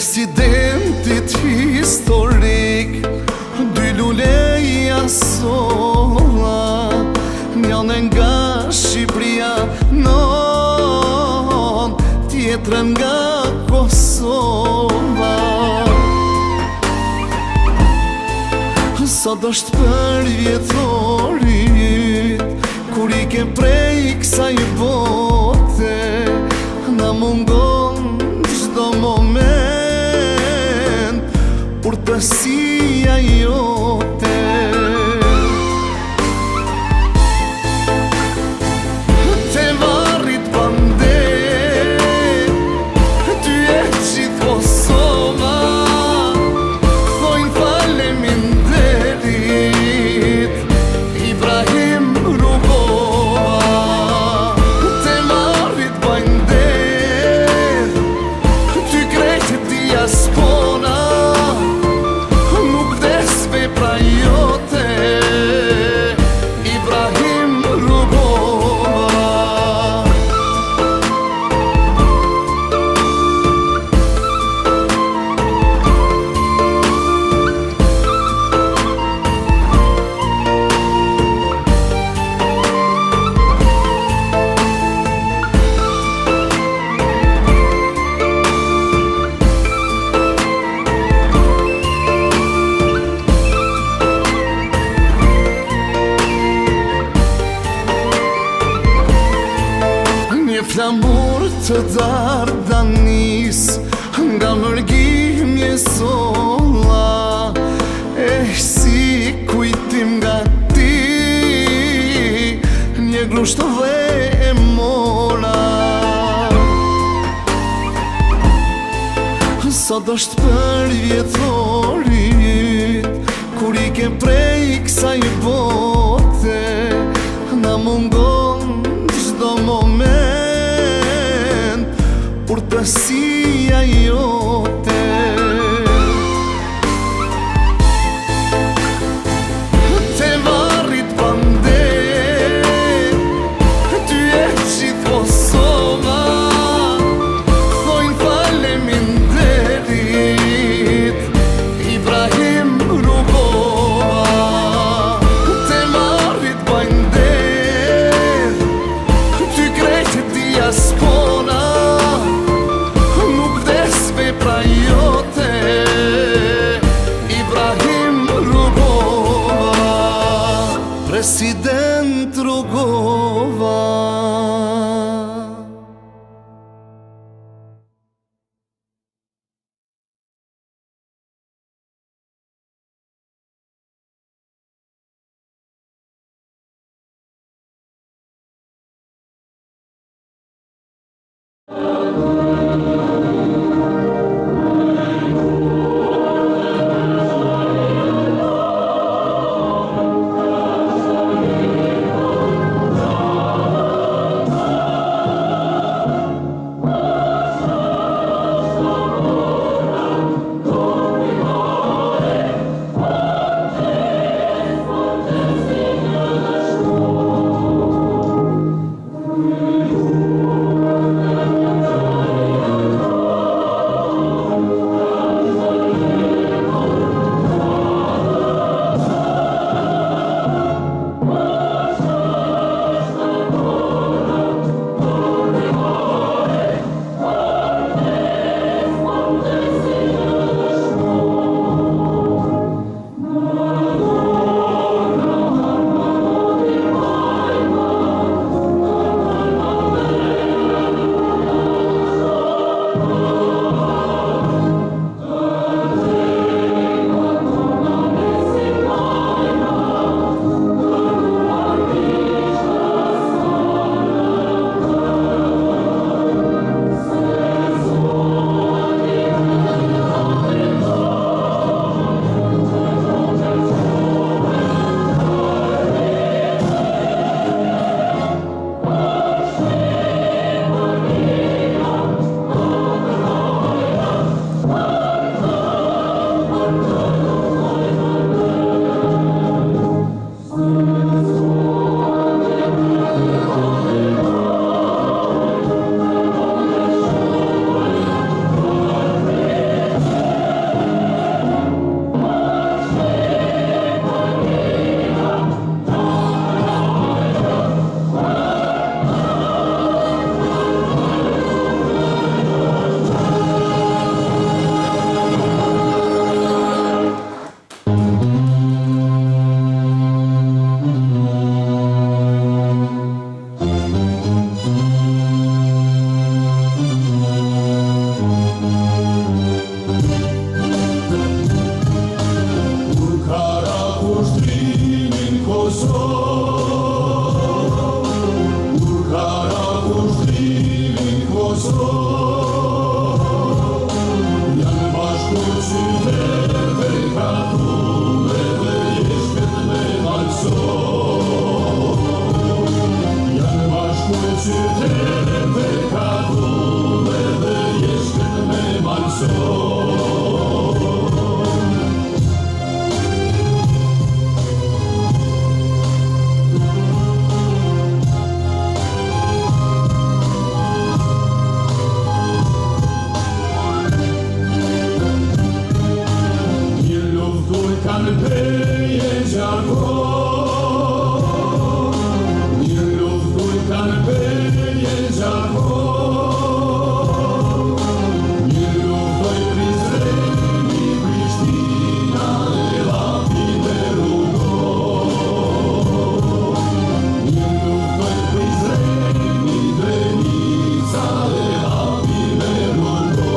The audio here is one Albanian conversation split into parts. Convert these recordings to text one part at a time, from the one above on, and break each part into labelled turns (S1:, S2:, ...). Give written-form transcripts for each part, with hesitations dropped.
S1: presidentit historik, dy luleja sola, njënë nga Shqipëria, non, tjetrën nga Kosova. Sot është për vjetorit, kur i ke prej kësaj bote, na mungon çdo moment urtësia jote. Te varrit bandet, ty e gjithë Kosova, thojnë faleminderit Ibrahim Rugova. Te varrit bandet, ty krejt diaspora, nuk des vepra jote Ibrahim Rugova. Një flamur të Dardanis, nga mërgjimje solla, si kujtim nga ti, një grusht dhe e mora. Sot është për vjetorit, kur i ke prej kësaj bote, na mungon çdo moment urtësia jote. Te varrit bandet, ty e gjithë Kosova, thojnë faleminderit Ibrahim Rugova. Te varrit bandet, ty krejt diaspora, nuk des vepra jote Ibrahim Rugova. President Rugova.
S2: kanë bëje gjarko, një luftuj kanë bëje gjarko, një luftoj Prizreni, Prishtina e hapi me rrugo, një luftoj Prizreni, Drenica e hapi me rrugo.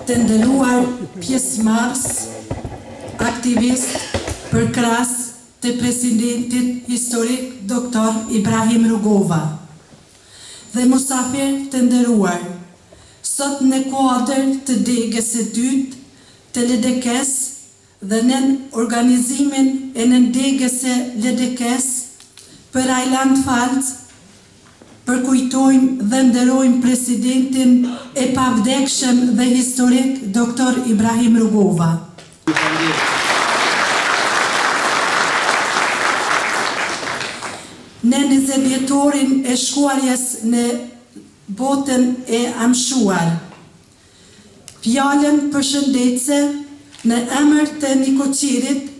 S3: Të nderuar pjesëmarrës, aktivist përkrahas të presidentit historik Dr. Ibrahim Rugova dhe musafir të nderuar, sot në kuadër të degës së dytë të LDK-s dhe në organizimin e në degës së LDK-s për Ajland Falc, përkujtojmë dhe nderojmë presidentin e pavdekshëm dhe historik Dr. Ibrahim Rugova. Në 20 vjetorin e shkuarjes në botën e amshuar, fjalën përshëndetse në emër të Nikoqirit,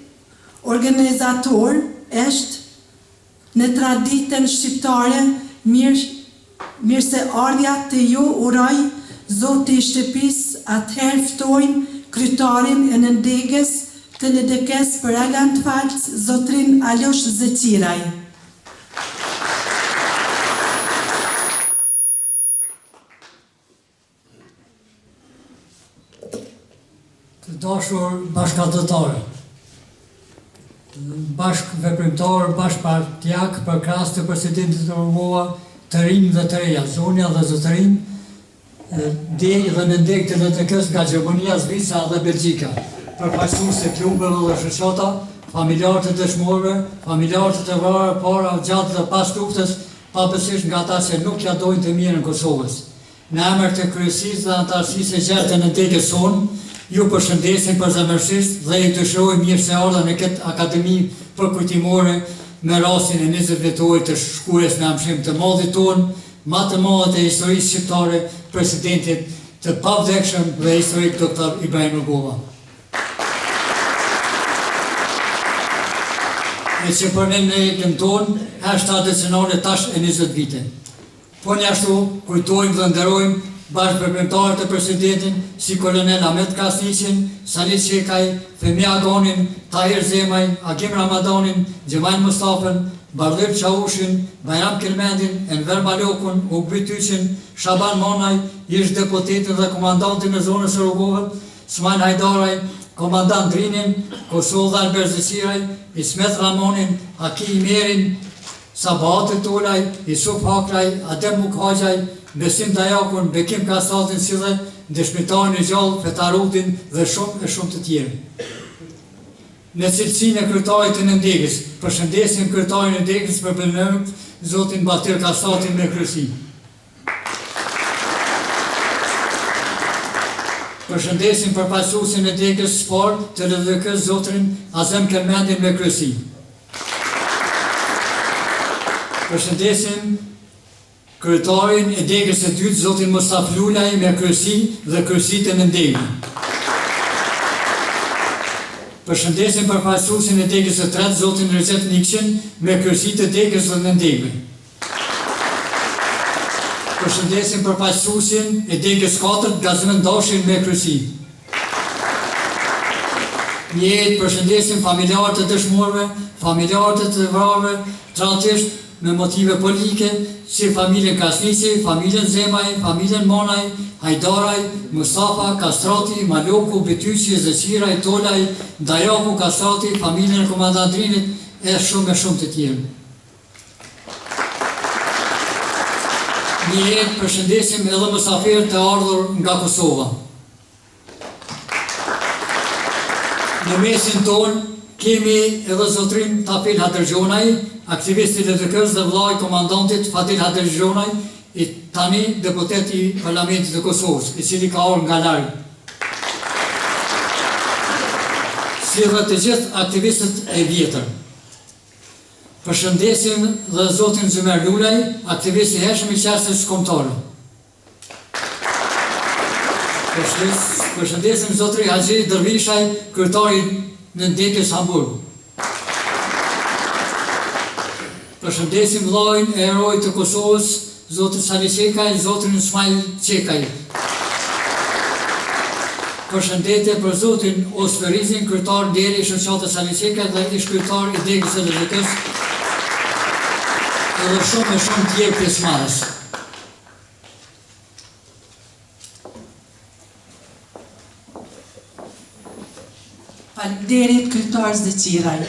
S3: organizator, është në traditën shqiptare mirë se ardhja të ju uroj, Zoti i shtëpisë atëherë ftojnë kryetarin e nëndegës të LDK-s për Ajland Falc, Zotrin Alosh Zeqiraj.
S4: Të dashur bashkëdhënëtarë, bashkëveprimtar, bashkëpartijak përkrahas të presidentit Rugova, të rinj dhe të reja, zonja dhe zotërinj, dej dhe nëndeg të LDK-s nga Gjermania, Zvicra dhe Belgjika, përfaqësues të klubeve dhe shoqata, familjarë të dëshmorëve, familjarë të vrarë para, gjatë dhe pas luftës, pavarësisht nga ata që nuk ja dojnë të mirën Kosovës. Në emër të kryesisë dhe anëtarësisë së gjerë të nëndegës sonë, ju përshëndesim përzemërsisht dhe i dëshiroj mirëseardhje në këtë akademi përkujtimore me rastin e 20 vjetorit të shkruajtjes në amshim të madhit tonë, më të madh të historisë shqiptare, presidentit të pavdekshëm dhe historik Dr. Ibrahim Rugova. E që për ne në jetën tonë, është tradicionale tash e 20 vite. Po njashtu kujtojmë dhe nderojmë bashkëveprimtarët e presidentin si kolonel Ahmet Krasniqin, Salit Shekaj, Femi Agonin, Tahir Zemaj, Akim Ramadanin, Gjemajn Mustafën, Bardhyr Çavushin, Bajram Kelmendin, Enver Malokun, Ugbi Tyqin, Shaban Monaj, ish deputetin dhe komandantin e zonës së Rugovës, Smajn Hajdaraj, komandant Drinin, Kosovë dhe Albert Zeqiraj, Ismet Ramonin, Aki Imerin, Sabahat Tulaj, Isuf Hakraj, Adem Mukhajaj, Besim Dajakun, Bekim Kastatin Sile, Dëshmitarin e gjallë, Fetarutin dhe shumë të tjerë. Në cilësinë e kryetarit të nëndegës, përshëndesim kryetarin e nëndegës për përnëmët, Zotin Batir Kastatin me kryesi. Përshëndesim përfaqësuesin e nëndegës sport të LDK-s, Zotrin Azem Kelmendin me kryesi. Përshëndesim kryetarin e degës së dytë, Zotin Mustaf Lulaj me kryesi dhe kryesi të nëndegës. Përshëndesim përfaqësuesin e degës së tretë, zotin Recep Nikçin, me kryesi të degës dhe nëndegëve. Përshëndesim përfaqësuesin e degës 4, Gazmend Dashin, me kryesi. Njëherë përshëndesim familjarët e dëshmorëve, familjarët e të vrarëve, tradhtisht me motive politike, si familjen Kasnici, familjen Zemaj, familjen Monaj, Hajdaraj, Mustafa, Kastrati, Maloku, Betyqi, Zeqiraj, Tolaj, Dajaku, Kastrati, familjen e komandantrinit e shumë të tjerë. Njëherë përshëndesim edhe mysafirët e ardhur nga Kosova. Në mesin tonë kemi edhe zotrin Tafil Hadërgjonaj, aktivisti LDK-s dhe vllai komandantit Fadil Hadërgjonaj, i tani deputet i Parlamentit të Kosovës, i cili ka ardhur nga larg. Si dhe të gjithë aktivistët e vjetër. Përshëndesim dhe zotin Zymer Lulaj, aktivist i hershëm i qasjes kombëtare. Përshëndesim zotri Haxhi Dervishaj, kryetari në ndekës Hamburg. Përshëndesim vllain e herojt të Kosovës, zotrin Sali Qekaj, zotrin Ismail Qekaj. Përshëndetje për zotin Osferizin, kryetar deri i shoqatës Sali Qekaj dhe ish kryetar i degës së LDK-s, edhe shumë tjerë pjesëmarrës.
S3: Faleminderit kryetar Zeqiraj.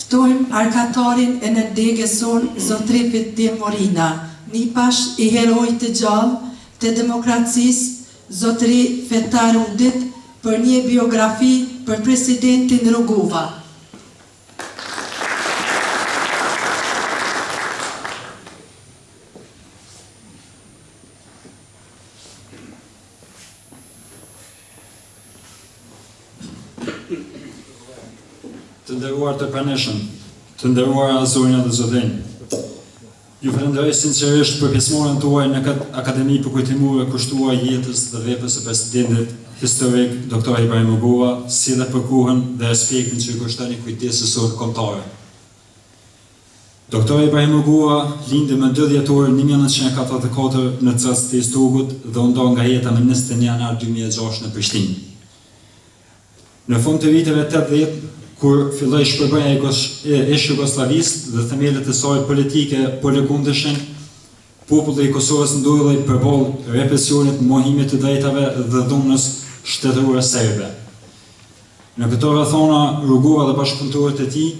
S3: Ftojmë arkatarin e në degës son, zotripit Demorina, një pash i heroj të gjallë të demokracisë, zotri Fetar Undit, për një biografi për presidentin Rugova.
S5: Të nderuar të praneshëm, të nderuara zonja dhe zotrinj. Ju falenderoj sinqerisht për pjesëmarrjen tuaj në këtë akademi përkujtimore kushtuar jetës dhe veprës së presidentit historik Dr. Ibrahim Rugova, si dhe për kohën dhe respektin që i kushtoni kujdesës së kombëtare. Dr. Ibrahim Rugova lindi më 2 dhjetor 1944 në Cras të Istogut dhe u nda nga jeta më 21 janar 2006 në Prishtinë. Në fund të viteve 80, kur filloi shpërblija e Jugosllavisë dhe themelët e saj politike po lëkundeshin, populli i Kosovës ndodhej përballë represionit, mohimit të drejtave dhe dhunës shtetërore serbe. Në këto rrethona, Rugova dhe bashkëpunëtorët e tij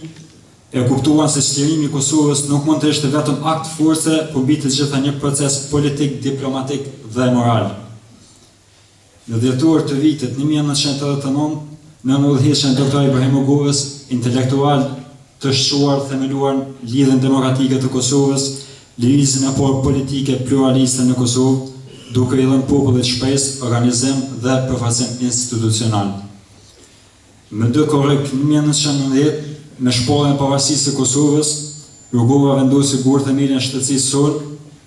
S5: e kuptuan se çlirimi i Kosovës nuk mund të ishte vetëm akt force, por mbi të gjitha një proces politik, diplomatik dhe moral. Në dhjetor të vitit 1989, në udhëheqjen e Dr. Ibrahim Rugovës, intelektual të shquar themeluar lidhjen demokratike të Kosovës, lëvizjen e parë politike pluraliste në Kosovë, duke i dhënë popullit shpresë, organizim dhe përfaqësim institucional. Më 2 korrik 1990, me shpalljen e pavarësisë së Kosovës, Rugova vendosi gur themelin e shtetësisë sonë.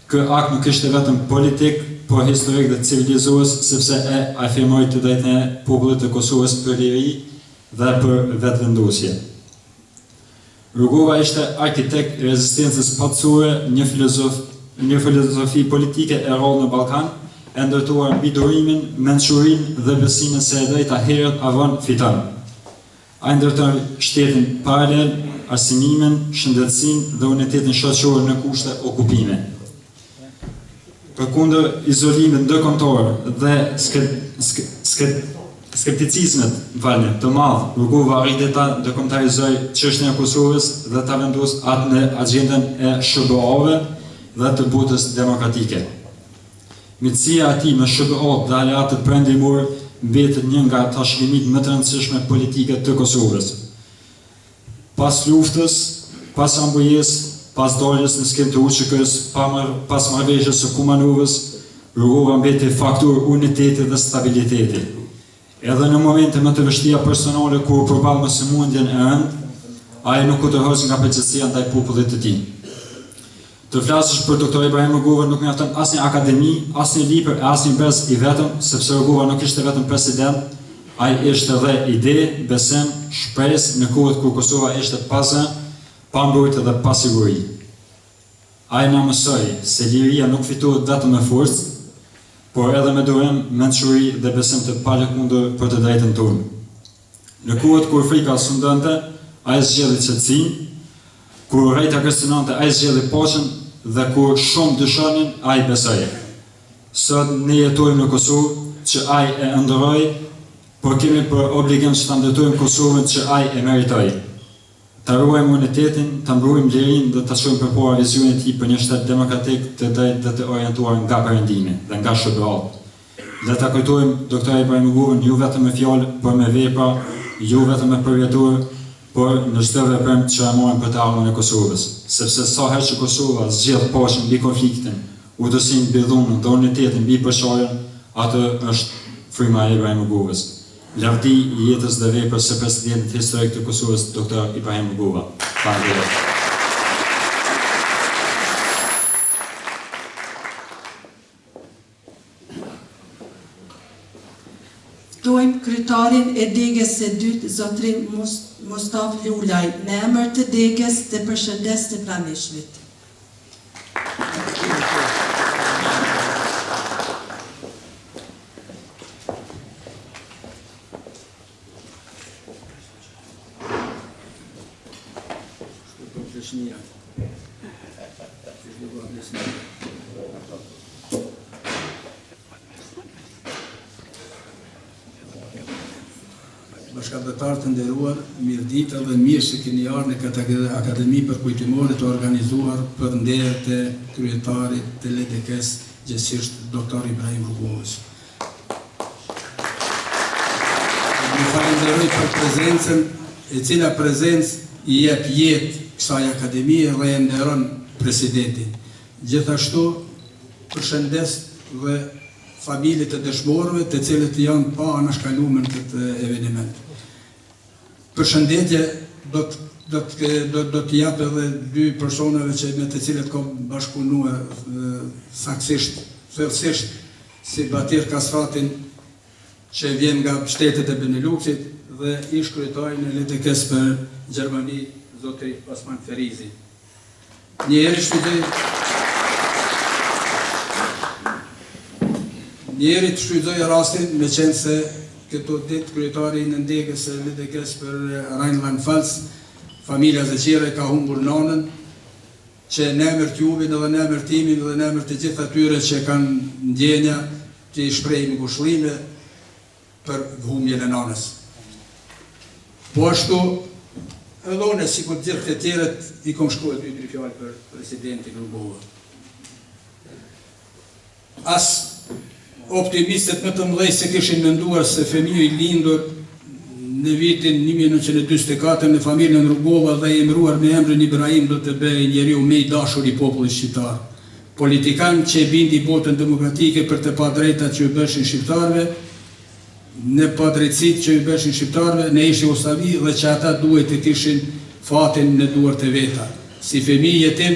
S5: Ky akt nuk ishte vetëm politik, por historik dhe civilizues, sepse e afirmoi të drejtën e popullit të Kosovës për liri dhe për vetëvendosje. Rugova ishte arkitekt i rezistencës patësore, një filozofi politike e rrollë në Ballkan, e ndërtuar mbi durimin, mençurinë dhe besimin se e drejta herët avon fiton. Ai ndërtoi shtetin paralel, arsimimin, shëndetësinë dhe unitetin shoqëror në kushte okupimi. Përkundër izolimit ndërkombëtar dhe skepticizmit të madh, Rugova arriti ta ndërkombëtarizoi çështjen e Kosovës dhe ta vendosë atë në agjendën e SBA-ve dhe të botës demokratike. Miqësia e tij me SBA dhe aleatët perëndimor mbetet një nga trashëgimitë më të rëndësishme politike të Kosovës. Pas luftës, pas ambujesë, pas daljes në skenë të UÇK-s, pas marrëveshjes së Kumanovës, Rugova mbeti faktor uniteti dhe stabiliteti. Edhe në momente më të vështira personale kur përballë me sëmundjen e rëndë, ai nuk u tërheq nga përgjegjësia ndaj popullit të tij. Të flasësh për Dr. Ibrahim Rugova nuk mjafton asnjë akademi, asnjë libër, asnjë brez i vetëm, sepse Rugova nuk ishte vetëm president, Ai ishte dhe ide, besim, shpresë në kohët kur Kosova ishte pa mbrojtje dhe pa siguri. Ai na mësoi se liria nuk fitohet vetëm me forcë, por edhe me durim, mençuri dhe besim të palëkundur për të drejtën tonë. Në kohët kur frika sundonte, ai zgjedhli qetësinë, kur urrejta kërcënonte, ai zgjedhli paqen dhe kur shumë dyshonin, ai besoi. Sot ne jetojmë në Kosovë që ai e ëndrroi, por kemi për obligim që ta ndërtojmë Kosovën që ai e meritoi. Ta ruajmë unitetin, ta mbrojmë lirinë dhe ta çojmë përpara vizionit e tij për një shtet demokratik të drejtë dhe të orientuar nga perëndimi dhe nga shoqëria. Dhe ta kujtojmë doktor Ibrahim Guvën jo vetëm me fjalë, por me vepra, jo vetëm me përvjetur, por në çdo veprim që e morën për të ardhmen e Kosovës, sepse sa herë që Kosova zgjedh paqen mbi konfliktin, udhësinë mbi dhunën dhe unitetin mbi përçarjen, atë është fryma e Ibrahim Guvës. Lavdi i jetës dhe veprës së presidentit historik të Kosovës, doktor Ibrahim Guva. Faleminderit.
S3: Ftojmë kryetarin e degës së dytë, zotrin Mustaf Lulaj, në emër të degës dhe përshëndes të pranishmit.
S6: Bashkëdhetar të nderuar, mirëditë dhe mirë se keni ardhur në këtë akademi përkujtimore të organizuar për nderët e kryetarit të LDK-s, gjithësisht doktor Ibrahim Rugovës. Ju falenderoj për prezencën, e cila prezencë i jep jetë kësaj akademie dhe e nderon presidentin. Gjithashtu përshëndes dhe familjet të dëshmorëve të cilët janë pa anashkaluar në këtë eveniment. Përshëndetje do të jap edhe dy personave që me të cilët kam bashkëpunuar saktësisht, thellësisht, si Batir Kasratin, që vjen nga shtetet e Beneluxit dhe ish kryetari në LDK-s për Gjermani, zotri Osman Ferizi. Njeri të shfrytëzoj rastin me qenë se këto ditë kryetari në ndegës e LDK-s për Rheinland-Pfalz, familja Zeqire ka humbur nanën, që në emër të juve dhe në emër timin dhe në emër të gjithë atyre që kanë ndjenja të i shprehim ngushëllime për humbjen e nanës. Po ashtu, edhe unë si kur gjithë të tjerët i kom shkruar 2-3 fjalë për presidentin Rugova. As optimistët më të mëdhej se kishin menduar se fëmiu i lindur në vitin 1944 në familjen Rugova dhe i emëruar me emrin Ibrahim do të bëhej njeriu më i dashur i popullit shqiptar. Politikan që bindi botën demokratike për të padrejtat që i bëshin shqiptarëve, në padrejtësitë që i bëshin shqiptarëve, në ishi usavi dhe që ata duhet të kishin fatin në duart e veta. Si fëmijë jetim,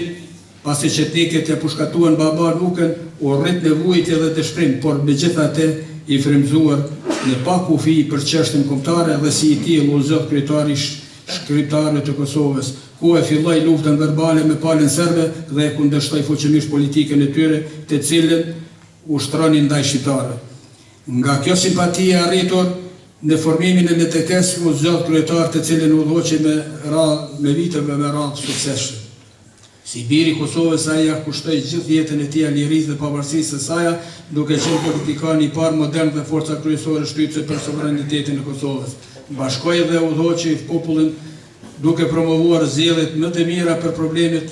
S6: pasi që teket e pushkatuan baba nukën, u rrit nevojtë dhe dëshpërim, por megjithatë i frymzuar në pa kufi për çështën kombëtare dhe si i tillë u zot kryetari shkriptarëve të Kosovës, ku e filloi luftën verbale me palën serbe dhe e kundërshtoi fuqimisht politikën e tyre, të cilën ushtronin ndaj shqiptarëve. Nga kjo simpati e arritur në formimin e LDK-s u zot kryetar të cilën udhëhoqi me vite me radhë suksesshëm. Si biri i Kosovës, ai ja kushtoi gjithë jetën e tij lirisë dhe pavarësisë së saj, duke qenë politikan i parë modern dhe forca kryesore shtytëse për sovranitetin e Kosovës. Bashkoi dhe udhëhoqi popullin duke promovuar zgjedhjet më të mira për problemet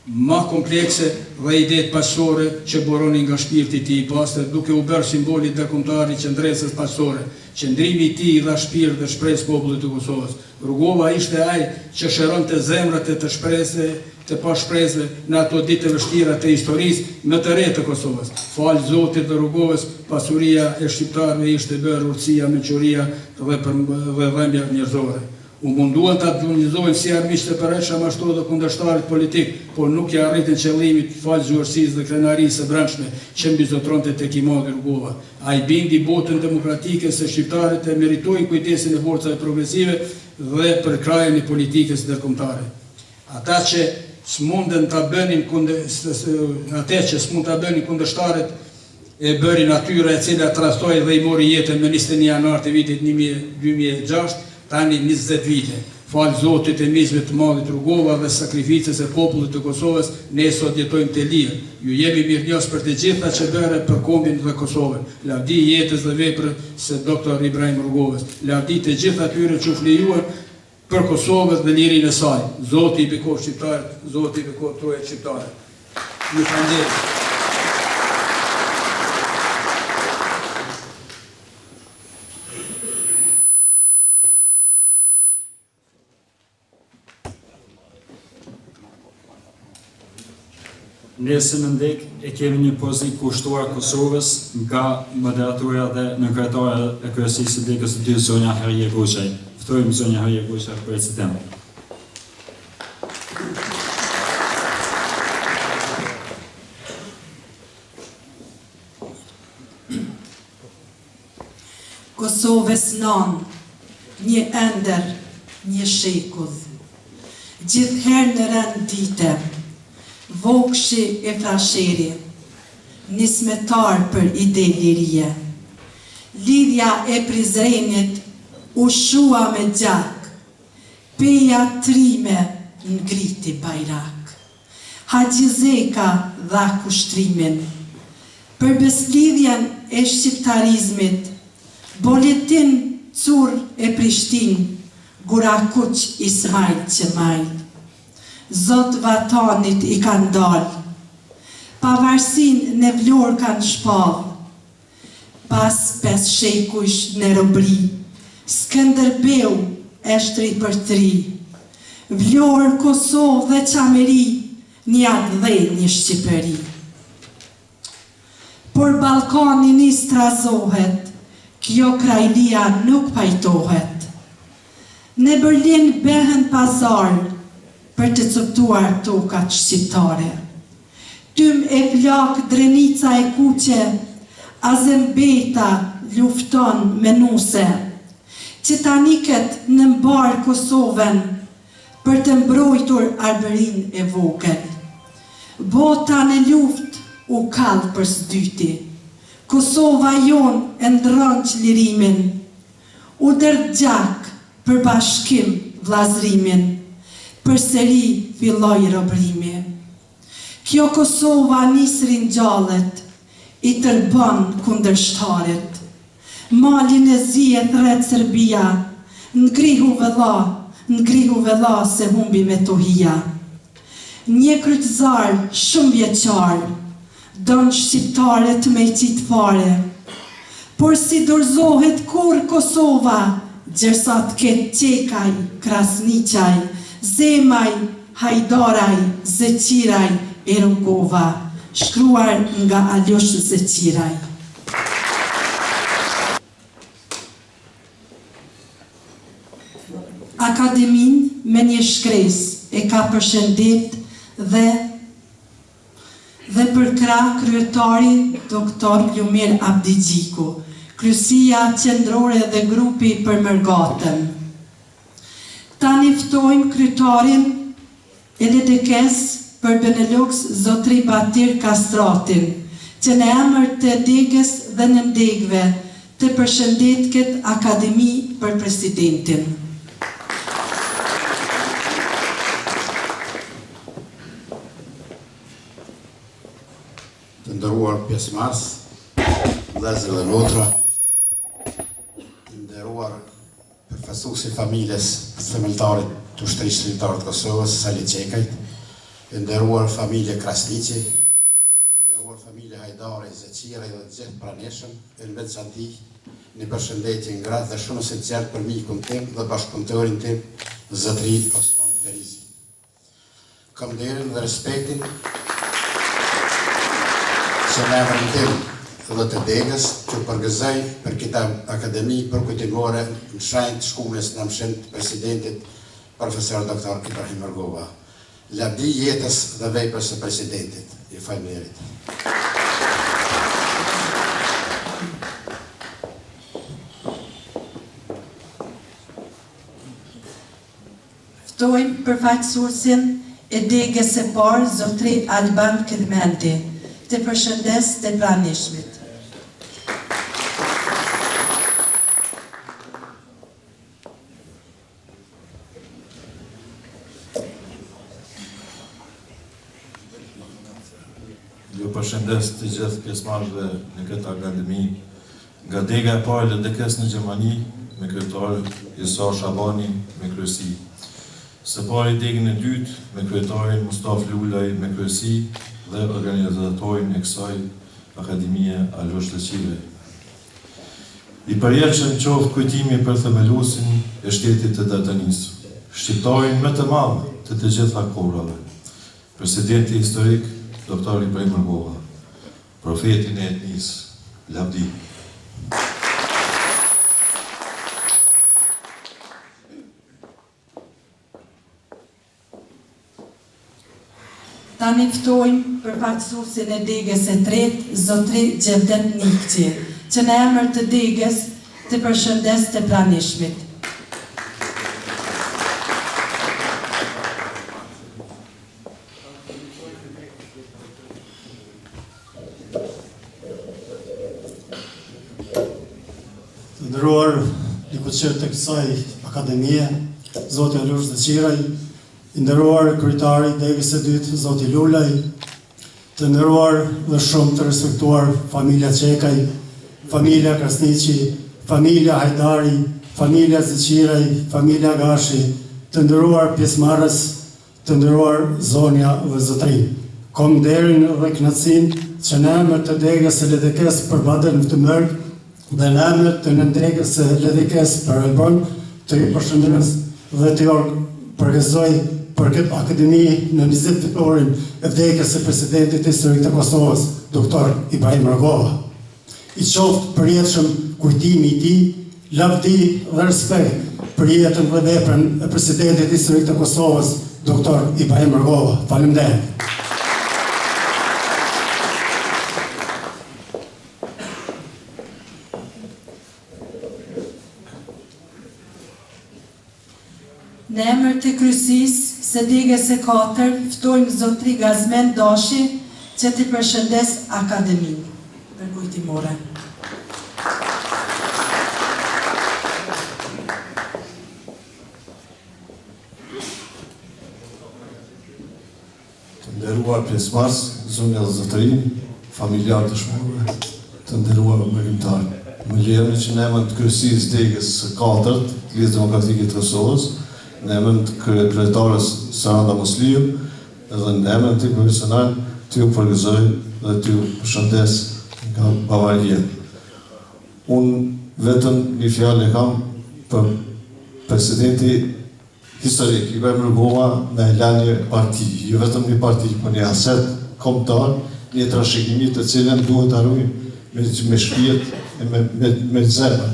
S6: më komplekse dhe idetë pasore që buronin nga shpirti i tij i pastër, duke u bërë simboli dakëmtar i qendresës pasore. Qëndrimi i tij dha shpirt dhe shpresë popullit të Kosovës. Rugova ishte ai që shëronte zemrat e të shpresë të pashpresve në ato ditë të vështira të historisë më të re të Kosovës. Falë Zotit dhe Rugovës, pasuria e shqiptarëve ishte bërë urtësia, mençuria dhe dhëmbja njerëzore. U munduan të organizohen si armiqtë e përhershëm ashtu edhe kundërshtarit politik, por nuk ja arritën qëllimit falë zhuarsisë dhe krenarisë së brendshme që mbizotronte tek Imadi Rugova. Ai bindi botën demokratike se shqiptarët e meritojnë kujdesin e forcave progresive dhe për krajën e politikës ndërkombëtare. Ata që s'mund ta bënin kundërshtarët e bërin atyre e cila trastoi dhe I mori jetën me 21 janar të vitit 2006, tani 20 vite. Falë Zotit e mizve të Madhit Rugova dhe sakrificës e popullit të Kosovës, ne sot jetojmë të lirë. Ju jemi mirënjohës për të gjitha që bëre për kombin dhe Kosovën. Lavdi jetës dhe veprës së Dr. Ibrahim Rugovës. Lavdi të gjitha atyre që u flejuan për Kosovës dhe lirinë e saj. Zoti I bekoj shqiptarët, Zoti I bekoj trojet shqiptare. Ju falenderoj.
S5: Nesër në ndek e kemi një pozitë kushtuar Kosovës nga moderatorja dhe nënkretarja e kryesisë së ndekës së dytë zonja Herje Goçaj. Ftojmë zonja Herje Goçaj për president.
S3: Kosovës non, një ender, një shekull. Gjithherë në rend dite, vokshi e frasheri, nismetar për ide lirie. Lidhja e Prizrenit u shua me gjak, peja trime ngriti bajrak. Haxhizeka dha kushtrimin, për beslidhjen e shqiptarizmit, boletin cur e Prishtin, Gurakuq Ismail Qemaj. Zot vatanit I kanë dalë, pavarësin në Vlorë kanë shpallë, pas 5 shekujsh në robri, Skënderbeu eshtri për 3, Vlorë, Kosovë dhe Qameri, një atë dhe një Shqipëri. Por Ballkani një strazohet, kjo krajlia nuk pajtohet. Në Berlin behen pazarë, për të coptuar tokat shqiptare. Tym e plak Drenica e kuqe, Azembeta lufton me nuse, që taniket në mbar Kosovën, për të mbrojtur Arberin e vogël. Bota në luft u kallë për së dyti, Kosova jon e ndron çlirimin, u derdh gjak për bashkim vllazrimin, përsëri filloi robrimi. Kjo Kosova nisri ngjallet, I tërbon kundërshtarit. Malin e zihet rreth Serbia, ngrihu vëlla se humbi me tohia. Një kryqëzar shumë vjeçar, don shqiptarët me I qit fare. Por si dorëzohet kur Kosova, gjersat ket Qekaj, Krasniqaj, Zemaj, Hajdaraj, Zeqiraj e Rugova, shkruar nga Aljosh Zeqiraj. Akademin me një shkres e ka përshëndet dhe për krah kryetari Dr. Lumir Abdigjiku, kryesia qendrore dhe grupi për Mërgatën. Ta njoftojmë kryetarin e LDK-s për Benelux Zotri Batir Kastratin, që në emër të degës dhe në ndegve të përshëndet këtë akademi për presidentin.
S7: Të nderuar pjesëmarrës, vëllezër dhe motra, të nderuar përfaqësuesi familjes themeltarit të ushtrisë shqiptare të Kosovës, Sali Qekajt, të nderuar familje Krasniqi, të nderuar familje Hajdare, Zeqiraj dhe të gjithë praneshëm, e në veçanti një përshëndetje ngratë dhe shumë sinqert për mikun tim dhe bashkëpunëtorin tim, Zotri Osman Ferizi. Kam nderin dhe respektin që në emrin tim dhe të Degës që përgëzoj për këtë akademi përkujtimore në shrajnë të shkullës në mshin të presidentit profesor Dr. Ibrahim Rugova. Lavdi jetës dhe vepës së presidentit. Ju faleminderit.
S3: Ftojmë përfaqësuesin e Degës së parë, zotri Alban Kedmenti, të përshëndes të pranishmit.
S8: Ju përshëndes të gjithë pjesëmarrësve në këtë akademi, nga Dega e parë LDK-s në Gjermani, me kryetar Isa Shabani me kryesi. Së pari Degën e dytë me kryetarin Mustaf Lulaj me kryesi dhe organizatorin e kësaj akademie Alosh Lëqire. I përjetshëm qoftë kujtimi për themeluesin e shtetit të Datanisë, shqiptarin më të madh të të gjitha kohrave, presidenti historik Dr. Ibrahim Rugova, profetin e etnisë, lavdi.
S3: Tani ftojmë përfaqësuesin e Degës së tretë, zotri Gjevdet Nikçi, që në emër të Degës të përshëndes të pranishmit.
S9: Të nderuar likuqer të kësaj akademie, zoti Alosh Lëqiraj, i nderuar kryetari i Degës së dytë, zoti Lulaj, të nderuar dhe shumë të respektuar familja Qekaj, familja Krasniqi, familja Hajdari, familja Zëqiraj, familja Gashi, të nderuar pjesëmarrës, të nderuar zonja dhe zotri. Kom nderin dhe kënaqësinë që në emër të Degës së LDK-s për Badër Luftumer dhe në emër të Nëndegës së LDK-s për Elbon, të ju përshëndes dhe të ju përgëzoj për këtë akademi në 20 fitorin e vdekjes së presidentit historik të Kosovës, Dr. Ibrahim Rugova. I qoftë përjetshëm kujtimi i tij, lavdi dhe respekt për jetën dhe veprën e presidentit historik të Kosovës, Dr. Ibrahim Rugova. Faleminderit.
S3: Në emër të kryesisë së Degës së katër, ftojmë zotri Gazmen Dashi që të përshëndes akademinë përkujtimore.
S2: Të nderuar pjesëmarrës, zonja dhe zotëri, familjar të shmorve, të nderuar mërimtar. Më lejoni që në emër të kryesisë Degës së katërt, të Lidhjes Demokratike të Kosovës, në emër të kryetarës Saranda Musliu dhe në emër të profesional të ju përgëzoj dhe të ju përshëndes nga Bavaria. Unë vetëm një fjalë kam për presidenti historik, Ibrahim Rugova, me lënë parti, jo vetëm një parti, por një aset kombëtar, një trashëgimi të cilën duhet ta ruajmë me shpirt e me zemër.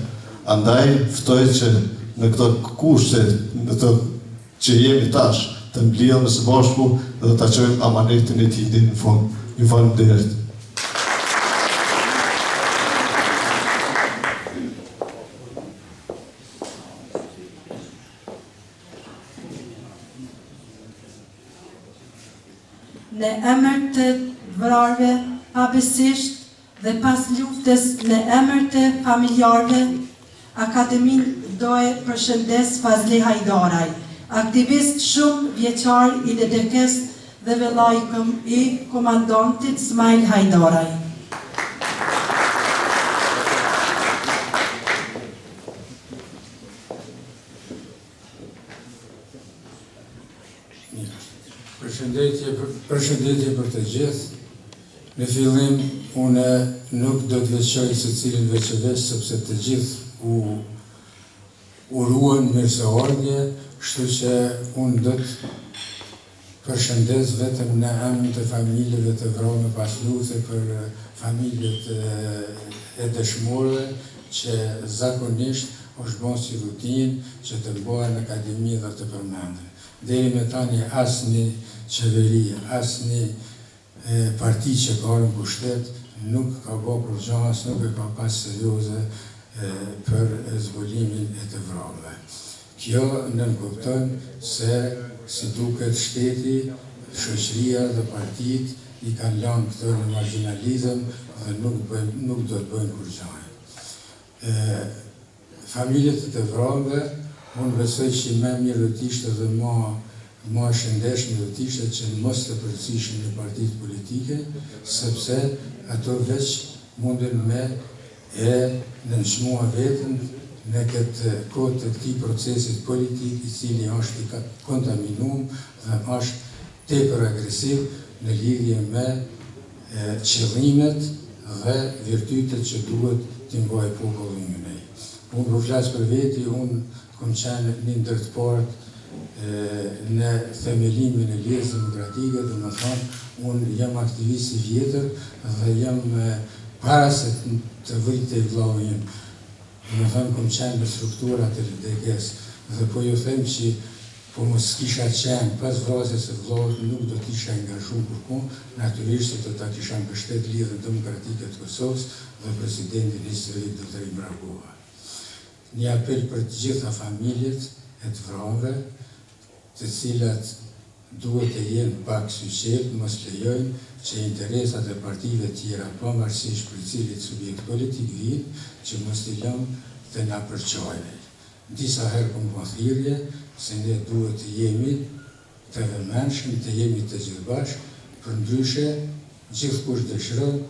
S2: Andaj ftoj që në këto kushte, në të që jemi tash, të mblidhemi së bashku dhe ta çojmë amanetin e tij deri në fund. Ju faleminderit.
S3: Në emër të vrarve pabesisht dhe pas luftës në emër të familjarve, Akademinë doje përshëndes Fazli Hajdaraj, aktivist shumë vjeçar i LDK-s dhe vëllajkëm i komandantit Smail Hajdaraj.
S10: Përshëndetje për të gjithë. Në fillim, unë nuk do të veçoj se cilin veçëveç, sepse të gjithë u uruan mirëseardhje, kështu që unë do të përshëndes vetëm në emrin të familjeve të vrarë pas luftës, për familjet e dëshmorëve që zakonisht është bërë si rutinë që të bëhen në akademi dhe të përmenden. Deri me tani asnjë qeveri, asnjë parti që ka në pushtet nuk ka bërë përgjas, nuk e ka pas serioze për zbulumin e të vrarëve. Kjo nënkupton se si duket shteti, shoqëria dhe partitë i kanë lënë këto në marginalizëm dhe nuk do të bëjnë kur gjë. Familjet e të vrarëve, unë besoj që më mirë do të ishte dhe më shëndetshëm do të ishte që mos të përzihen në partitë politike, sepse ato veç munden me e nënçmua veten në këtë kohë të këtij procesit politik i cili është i kontaminuar dhe është tepër agresiv në lidhje me qëllimet dhe virtytet që duhet t'i mbajë populli ynë. Unë po flas për veti, unë kam qenë një ndër të parët në themelimin e Lidhjes Demokratike, domethënë unë jam aktivist i vjetër dhe jam para se të vritej vllau im. Domethënë kam qenë në strukturat e LDK-s dhe po ju them që po mos kisha qenë pas vrasjes së vllaut nuk do të isha angazhuar kurrë, natyrisht do ta kisha mbështet Lidhjen Demokratike të Kosovës dhe presidentin historik Dr. Imre Rugova. Një apel për të gjitha familjet e të vrarëve, të cilat duhet të jenë pak syqet, mos lejojnë që interesat e partive tjera, pavarësisht për cilit subjekt politik vinë, që mos t'i lëmë të na përçojnë. Disa herë kom bërë thirrje se ne duhet të jemi të vëmendshëm, të jemi të gjithbashkë, përndryshe gjithkush dëshiron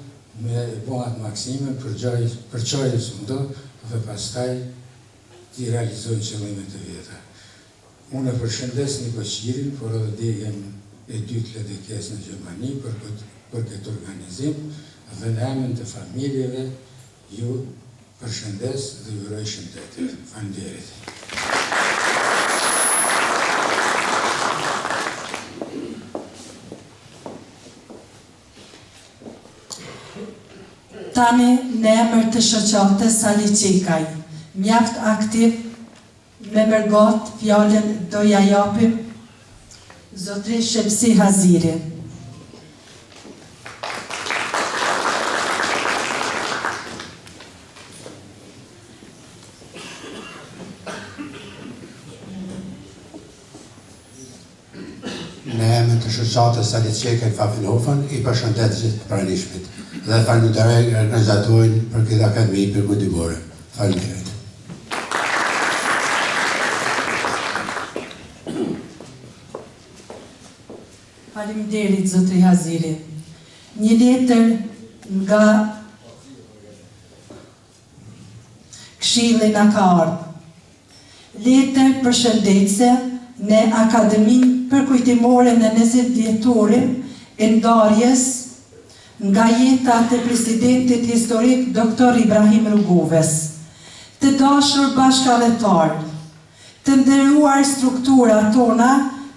S10: me bëhat maksime përçojë sundo dhe pastaj t'i realizojnë qëllimet e veta. Unë e përshëndes Nikoqirin, por edhe degën e dytë LDK-s në Gjermani për këtë organizim dhe në emrin të familjeve ju përshëndes dhe ju uroj shëndetje. Faleminderit.
S3: Tani në emër të shoqatës Sali Qekaj, mjaft aktiv, me mërgat fjallën do ja japim Zotri Shepsi Haziri.
S7: Në emër të shoqatës Sali Qekaj Pfaffenhofen i përshëndet gjithë pranishmit dhe falenderoj organizatorin për këtë akademi për godimore. Faleminderit.
S3: Faleminderit Zotri Haziri. Një letër nga Këshilli na ka ardhur. Letër përshëndetse në Akademinë Përkujtimore në 20 dhjetorin e ndarjes nga jeta të presidentit historik Dr. Ibrahim Rugovës. Të dashur bashkëdhetar, të nderuar struktura tona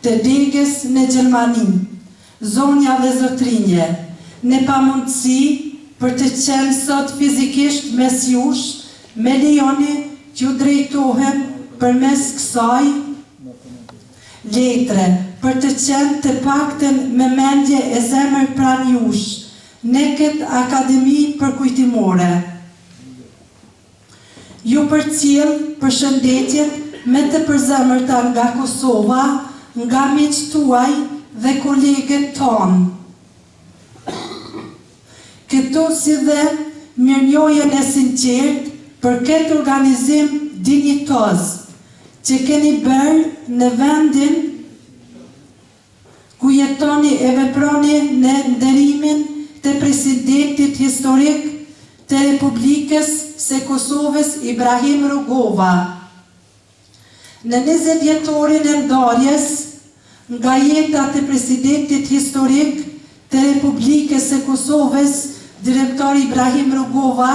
S3: të degës në Gjermani, zonja dhe zotrinje, në pamundësi për të qenë sot fizikisht mes jush, me lejoni t'ju drejtohem përmes kësaj letre, për të qenë të pakten me mendje e zemër pran jush, në këtë akademi përkujtimore. Ju përcjell përshëndetjet me të përzemërta nga Kosova, nga miqtë tuaj dhe kolegët tonë. Këtu si dhe mirënjohjen e sinqert për këtë organizim dinjitoz që keni bërë në vendin ku jetoni e veproni në nderimin të presidentit historik të Republikës së Kosovës Ibrahim Rugova. Në 20 dhjetorin e ndarjes nga jeta të presidentit historik të Republikës së Kosovës, direktor Ibrahim Rugova,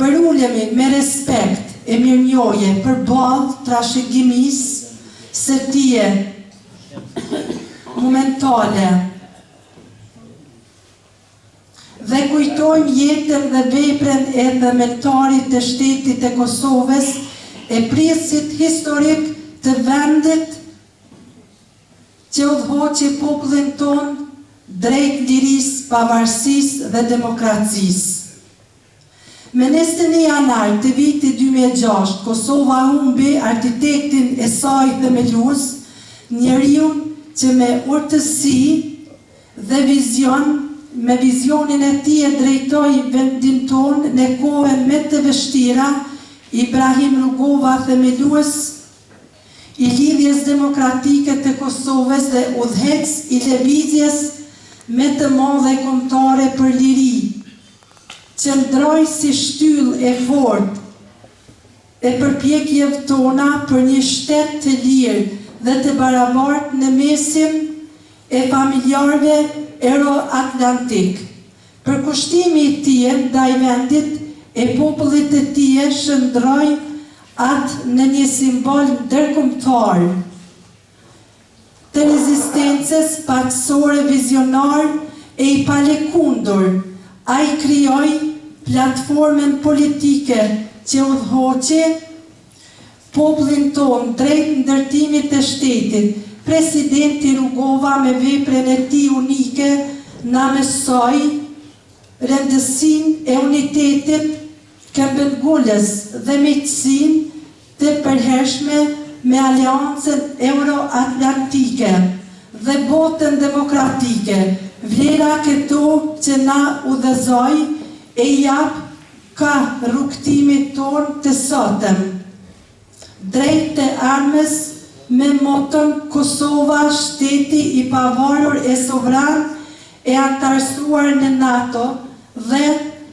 S3: përulemi me respekt e mirënjohje përballë trashëgimisë së tije momentale dhe kujtojmë jetën dhe veprën e themeltarit të shtetit e Kosovës, e prjesit historik të vendit që udhëhoqi popullin ton drejt lirisë, pavarësisë dhe demokracisë. Me 21 janar të vitit 2006, Kosova humbi arkitektin e saj themelues, njeriu që me urtësi dhe me vizionin e tij e drejtoi vendin ton në kohën më të vështira. Ibrahim Rugova, themelues i lidhjes demokratike të Kosovës dhe udhëhec i lëvizjes me të madhe kombëtare për liri, qëndroi si shtyllë e fortë e përpjekjeve tona për një shtet të lirë dhe të barabartë në mesin e familjarëve euro-atlantik. Për kushtimi i tij ndaj vendit e popullit të tij shndroi atë në një simbol ndërkombëtar të rezistencës paqësore vizionar e i palekundur. Ai krijoi platformën politike që udhëhoqi popullin ton drejt ndërtimit të shtetit. Presidenti Rugova me veprën e tij unike na mësoi rëndësinë e unitetit, këmbëngulës dhe miqësinë të përhershme me Aleancën Euro-Atlantike dhe botën demokratike, vlera këto që na udhëzoi e jap ka rrugtimit ton të sotëm. Drejt të armës me moton Kosova, shteti i pavarur e sovran e antarësuar në NATO dhe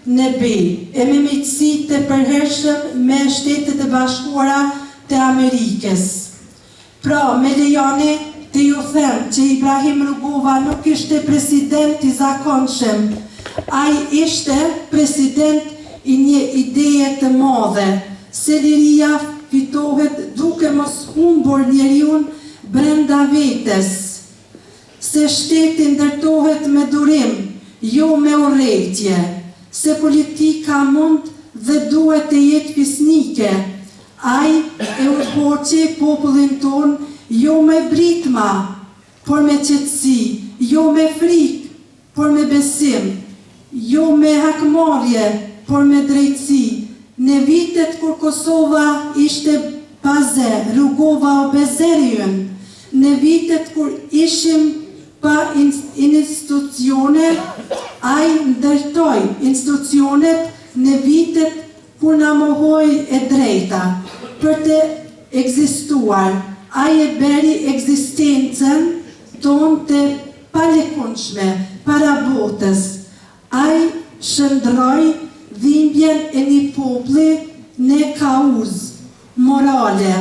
S3: në BE, e me miqësi të përhershëm me Shtetet e Bashkuara të Amerikës. Pra, me lejoni të ju them që Ibrahim Rugova nuk ishte president i zakonshëm, ai ishte president i një ideje të madhe, se liria fitohet duke mos humbur njeriun brenda vetes, se shteti ndërtohet me durim, jo me urrejtje, se politika mund dhe duhet të jetë fisnike. Ai e udhëhoqi popullin ton jo me britma, por me qetësi, jo me frikë, por me besim, jo me hakmarrje, por me drejtësi. Në vitet kur Kosova ishte paze, Rugova o bezerion. Në vitet kur ishim pa institucione, ai ndërtoi institucionet në vitet kur na mohoi e drejta për të ekzistuar. Ai e beri ekzistencën tonë të palekundshme para botës. Ai shndroi dhimbjen e një populli në kauzë morale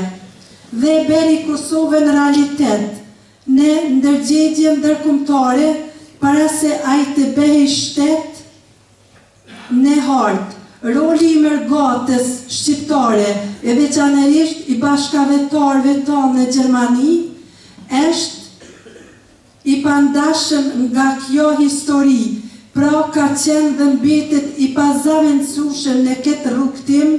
S3: dhe e beri Kosovën realitet në ndërgjegje ndërkombëtare para se ai të bëhej shtet në hartë. Roli i mërgatës shqiptare e veçanërisht i bashkëvetarëve tonë në Gjermani është i pandashëm nga kjo histori, pra ka qenë dhe mbetet i pazavendësueshëm në këtë rrugtim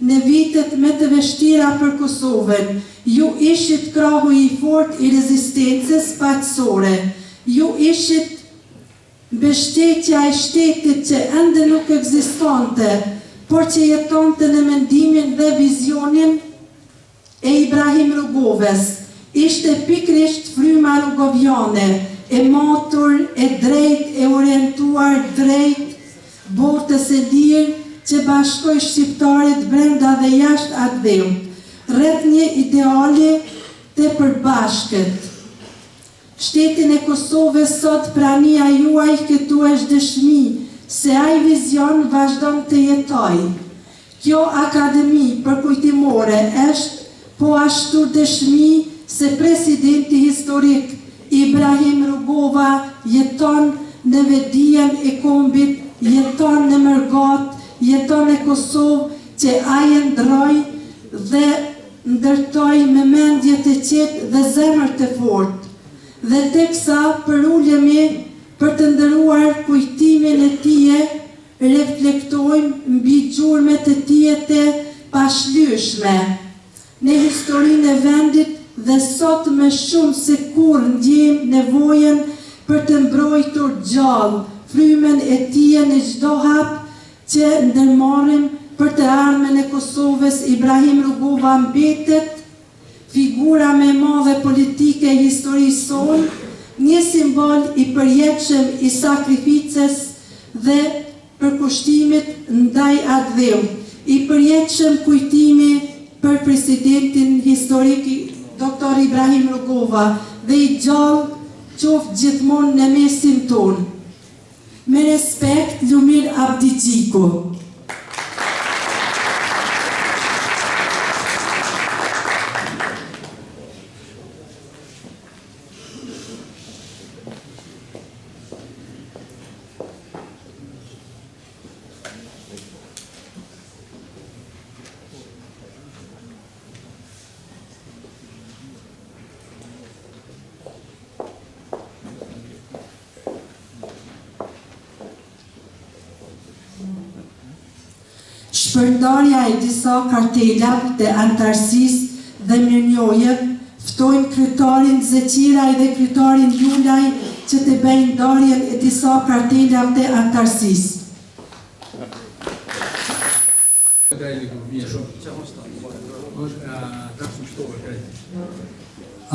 S3: në vitet më të vështira për Kosovën. Ju ishit krahu i fortë i rezistencës paqësore. Ju ishit mbështetja e shtetit që ende nuk ekzistonte, por që jetonte në mendimin dhe vizionin e Ibrahim Rugovës. Ishte pikrisht fryma rugoviane, e matur, e drejt, e orientuar drejt botës e lirë që bashkoi shqiptarit brenda dhe jashtë atë dheut, rreth një ideali të përbashkët. Shtetin e Kosovës sot prania juaj këtu është dëshmi se ai vizion vazhdon të jetojë. Kjo akademi përkujtimore është po ashtu dëshmi se presidenti historik Ibrahim Rugova jeton në vedijen e kombit, jeton në Mërgat, jeton në Kosovë që ai ndroi dhe ndërtoi me mend mendje të qetë dhe zemër të fortë, dhe teksa përullemi për të ndëruar kujtimin e tije, reflektojmë mbi gjurmet e tije të pashlyeshme në historinë e vendit dhe sot me shumë se kur ndjejmë nevojën për të mbrojtur gjallë frymen e tije në çdo hap që ndërmarrim për të ardhmen e Kosovës. Ibrahim Rugova mbetet figura më e madhe politike e historisë sonë, një simbol i përjetshëm i sakrificës dhe përkushtimit ndaj atë dheut, i përjetshëm kujtimi për presidentin historik Dr. Ibrahim Rugova dhe i gjallë qoftë gjithmonë në mesin tonë. Me respekt, Lumir Abdigjiko. Shpërndarja e disa kartelave të antarësisë dhe mirënjohje ftojnë kryetarin Zeqiraj dhe kryetarin Lulaj që të bëjnë ndarjen e disa kartelave të antarësisë.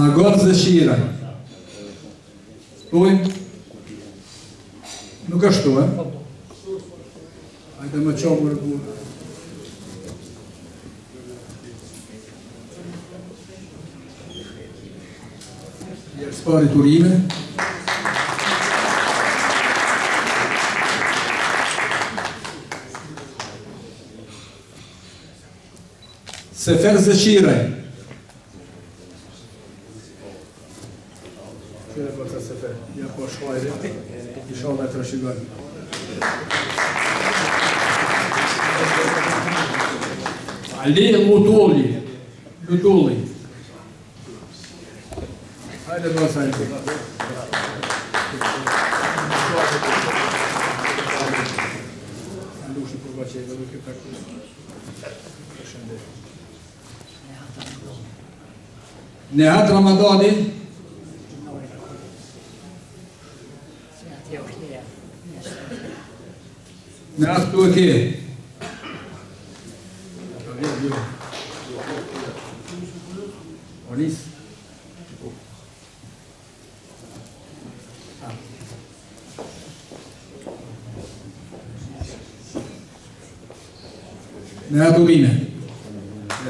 S6: Agat Zeqiraj. Ftojnë. Nuk ashtu, Hajde më qomë rëgurë. Spari Turime. Sefer Zeqiraj. Qëre për të Sefer, ja po shkajre, i shala e të rëshigar. Ali Lutulli. Hajde do sajnë. Andushi për baqeve, do këtë takë. Nehat Ramadani. Nehat tu e ke. Onis. Nehat Urime.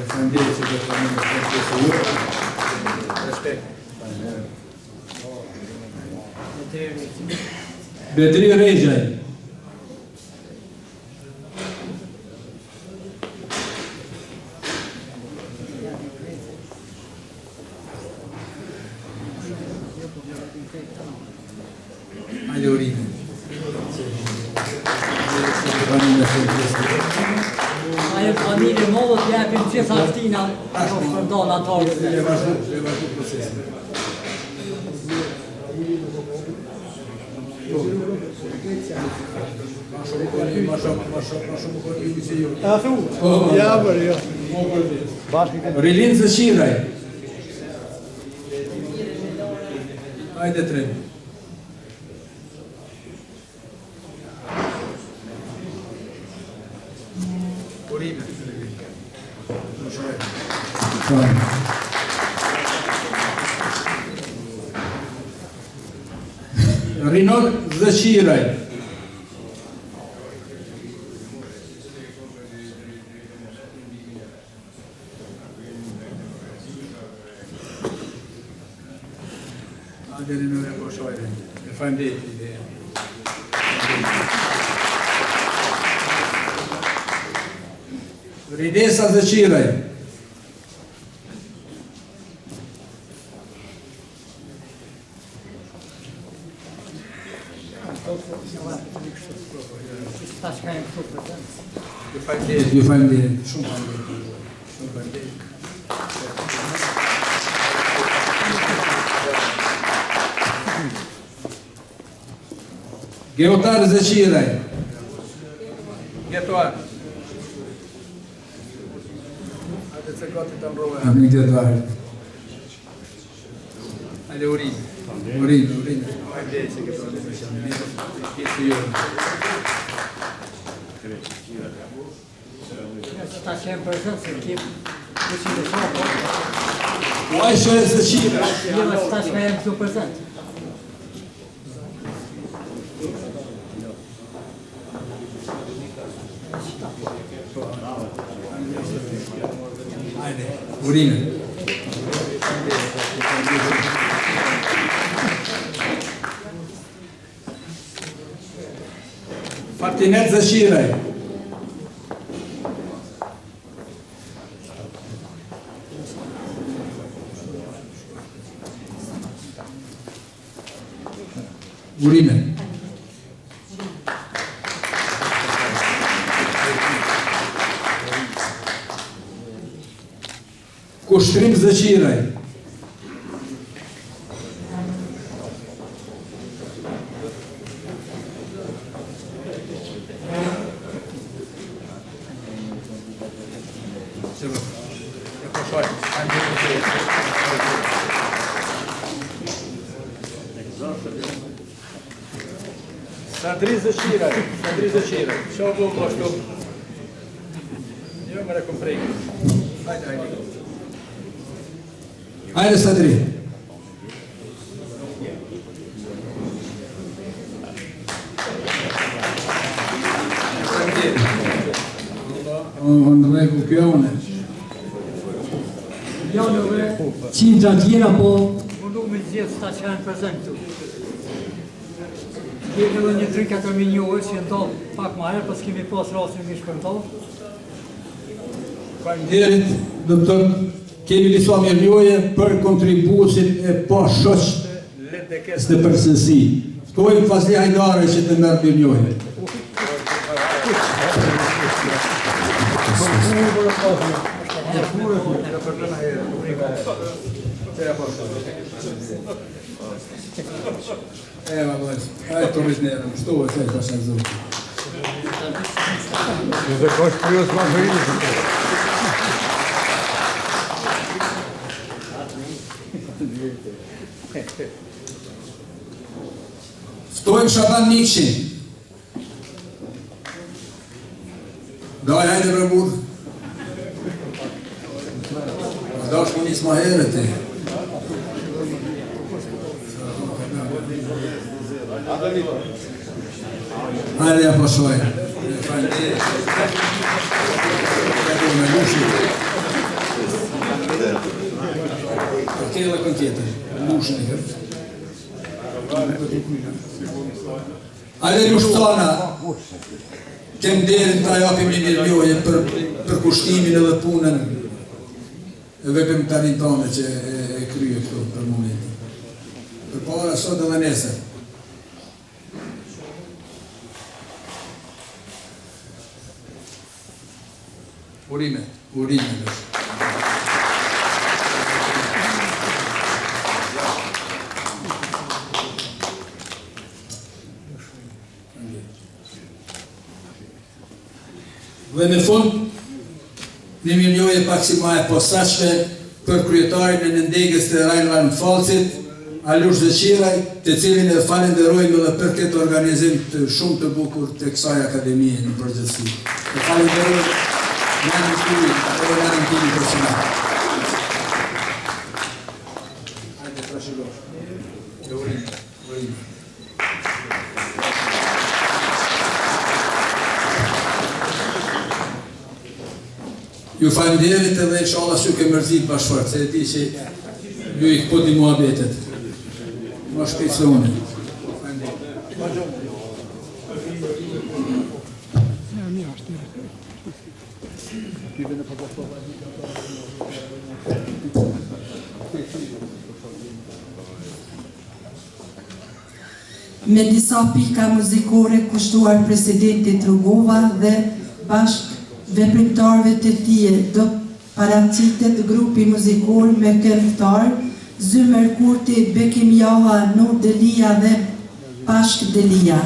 S6: Faleminderit që do të më përgjigjesh. Respekt. Bedri Rejaj. Hajde Urime.
S4: Ajo familje modët japim gjitha ftina për donatorët.
S6: Le vazhdu procesin. Rilin Zeqiraj. Hajde tre. Urime. Rinor Zeqiraj. Hajde Rinor e Boshojre. E faleminderit ideja. Ridesa Zeqiraj. Ju faleminderit. Shumë faleminderit. Geotar Zëqiraj. Getuar. Hajde se gati të mbrove. Amin Getuar. Hajde urin. Urin. Hajde se ke probleme. Kjesë ju.
S4: Ta qenë për zënë se kim që në shumë.
S6: Ajshë e Zëqiraj.
S4: Jema që ta që ka jemë këtu për zënë.
S6: Urinë. Fatinet Zëqiraj. Urinë. Kushtrim Zëqiraj. Sadri Zëqiraj. Qa bu më ashtu? Jo më rekomprejnë. Hajde. Hajde Sadri. Në regu kjo une.
S4: Janë qindra tjera, po më nuk me gjithë sta që janë prezent këtu. Kemi edhe një 3-4 njohës që ndodhë pak ma herë, pas kemi pas rasin një shpërndodhë.
S6: Faleminderit, do të thotë kemi disa mirënjohje për kontributin e pa shoq në përgjithësi. Ftojmë Fazli Hajdare që të merr mirënjohje. Evo, ajde to već nerem, što ovo sve baš ne zove. Ftojmë Shaban Nikçin. Daj, hajde bre burr. Dash më njës ma herët e. Hajde ja pashoj. Kjela kon tjetër. Lushën e herët. Hajde lushtana. Kem derin të ajapim një mirënjohje për kushtimin edhe punën e veprimtarin tonë që e krye këtu për momentin. Për para sot edhe nesër. Urime. Dhe në fund, një mirënjohje pak si ma e posaçme për kryetarin e nëndegës të Rajnë-Falcit, Alush Zëqiraj, të cilin e falenderojmë edhe për këtë organizim të shumë të bukur të kësaj akademie në përgjithësi. Të falenderojmë në anën tuaj edhe në anën time personale. Hajde trashëgosh. Urim. Ju falenderit edhe inshallah që ke mërzit bashkëfort, se e di që ju i këpoti muhabetet. Ma shpejt se une.
S3: Me disa pika muzikore kushtuar presidentit Rugova dhe bashkë veprimtarëve të tij do paraqitet grupi muzikor me këngëtar Zymer Kurti, Bekim Jaha, Nur Delia dhe Pashk Delia.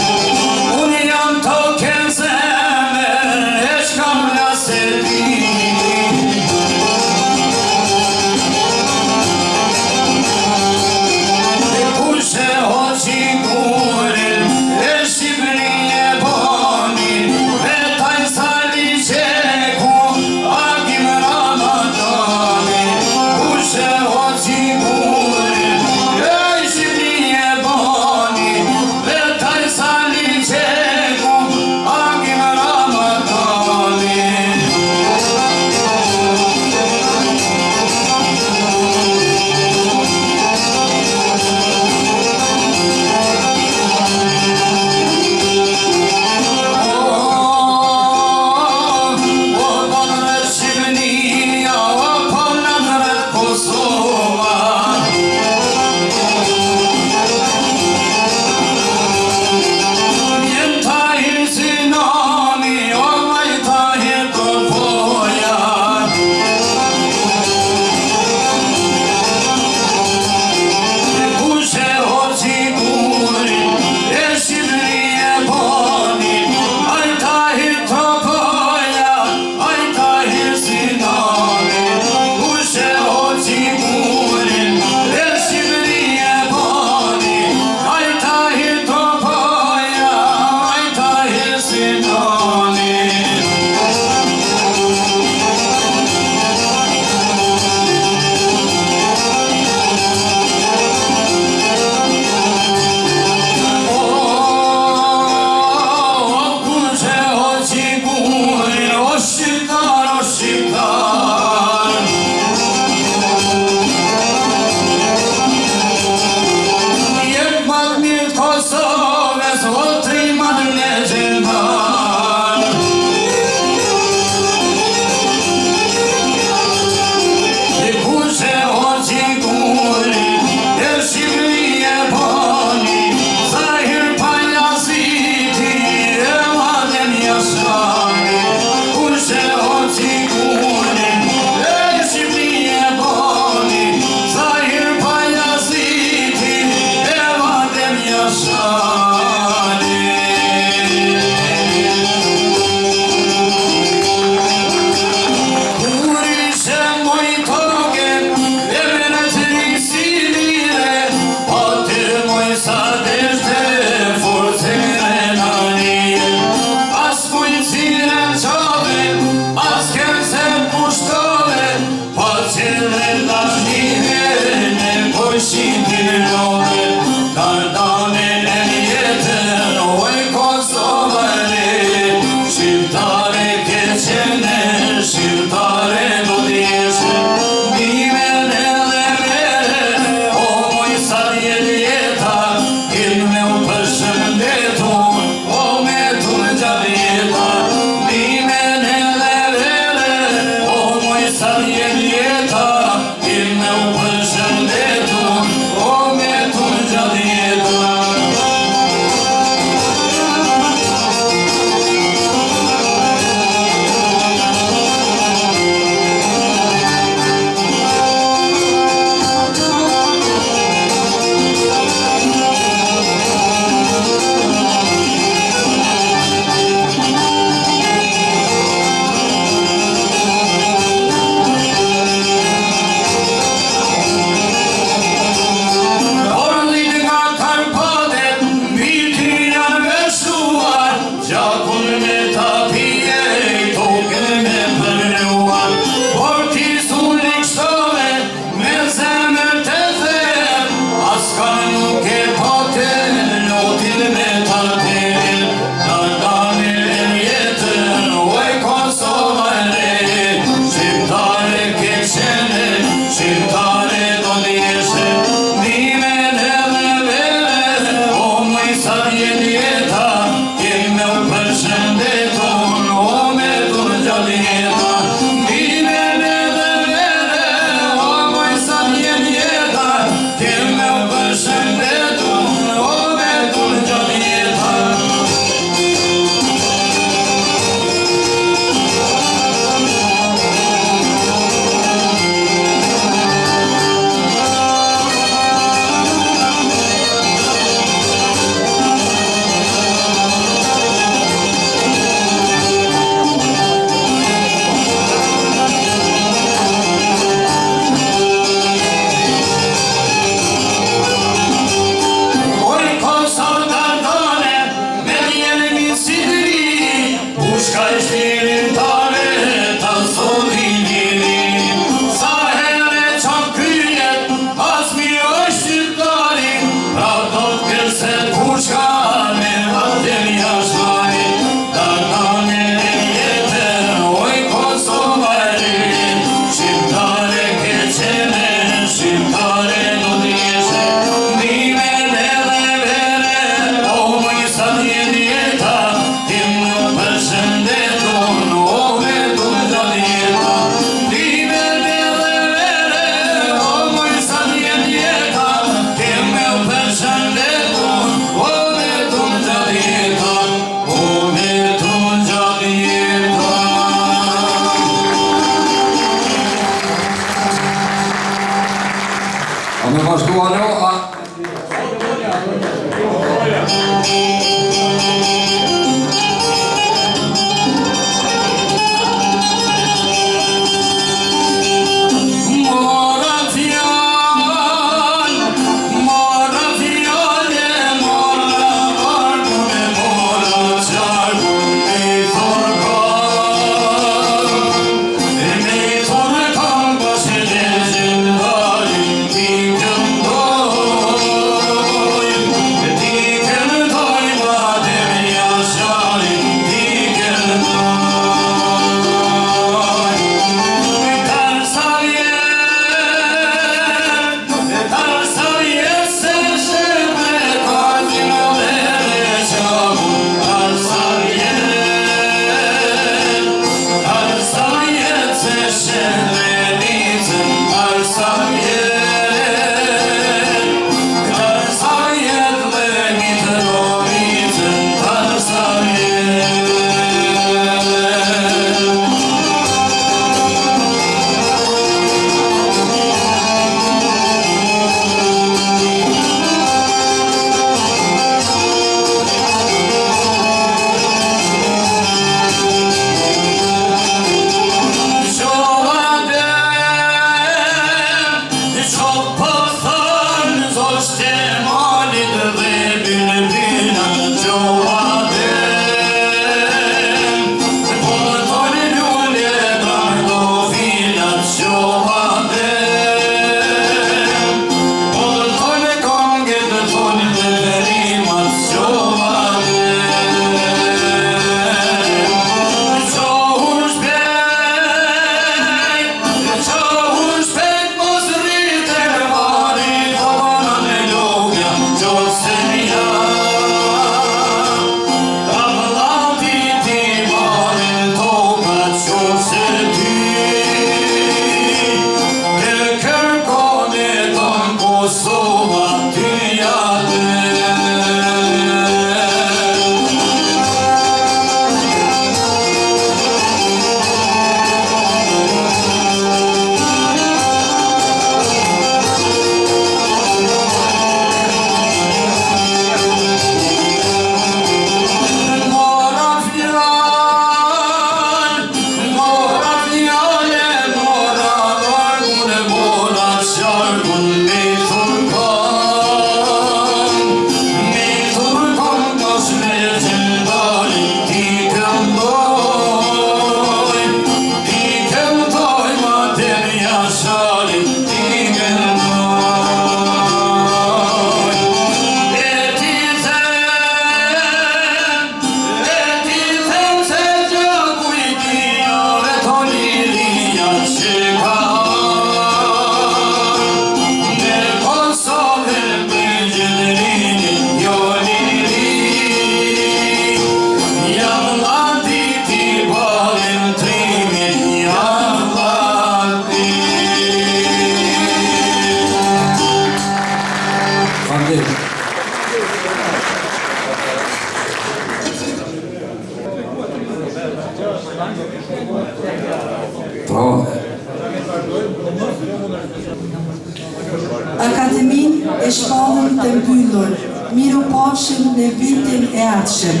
S3: Akademin e shkallën të mbyllur, miru pafshim në vitin e ardhshëm.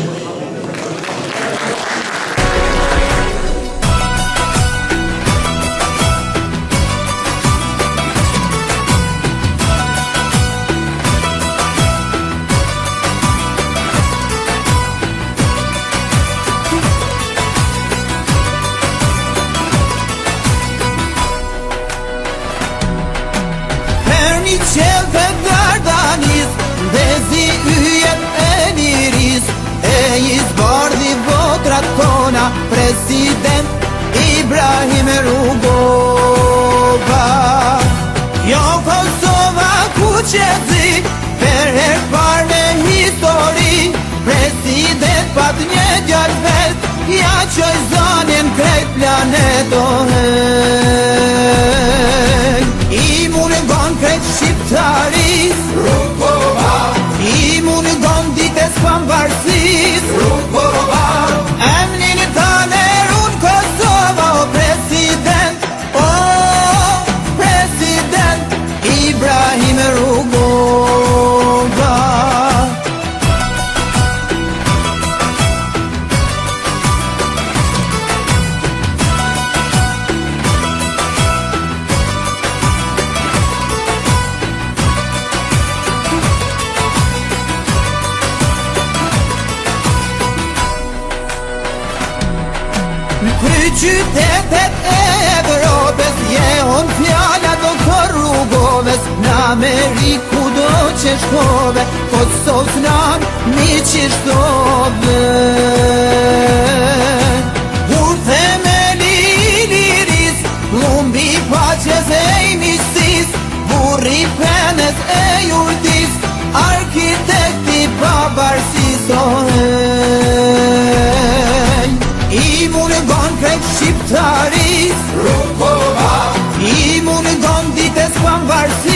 S1: Qelë të dardanis, dhezi yjet e liris, e i zbardhi votrat tona, president Ibrahim Rugova. Jo Kosova ku qezi, per her par në histori, president pat një gjatë vet, ja qoj zonin krejt planetohen. I mungon krejt shqiptaris Rugova, I mungon dites pambarsis Rugova, emnin taner un Kosova, o president, Ibrahim Rugova. Qytetet e Evropës, jehon fjalla do të Rugovës, në Ameriku do që shkove, Kosovës nan mi që shtove. Kur themeli I liris, plumbi paches e I misis, burri penes e jurdis, arkitekti pabarsisohen. I mungon krejt shqiptaris Rugova, I mungon dites pambarsis